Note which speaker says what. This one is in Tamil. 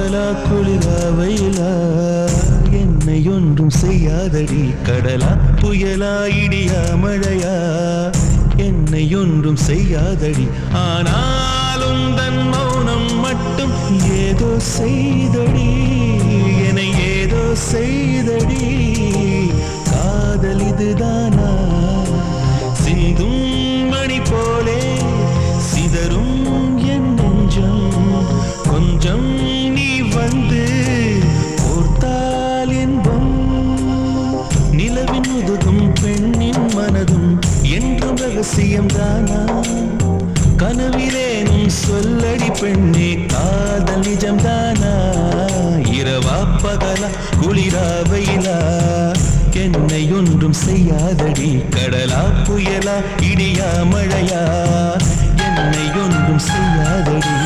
Speaker 1: பகலா குளிரா வெயிலா என்னை ஒன்றும் செய்யாதடி கடலா புயலா இடியா மழையா என்னை ஒன்றும் செய்யாதடி ஆனாலும் தன் மௌனம் மட்டும் ஏதோ செய்தடி என்னை ஏதோ செய்தடி காதல் இதுதானா சிந்தும் மணி போலே சிதறும் என் நெஞ்சம் கொஞ்சம் நீ வந்து போர்த்தால் என்பம் நிலவின் முதுகும் பெண்ணின் மனதும் என்றும் ரகசியம் தானா கனவிலேனும் சொல்லடி பெண்ணே காதல் நிஜம் தானா இரவா பகலா குளிரா வெயிலா என்னை ஒன்றும் செய்யாதடி கடலா புயலா இடியா மழையா என்னை ஒன்றும் செய்யாதடி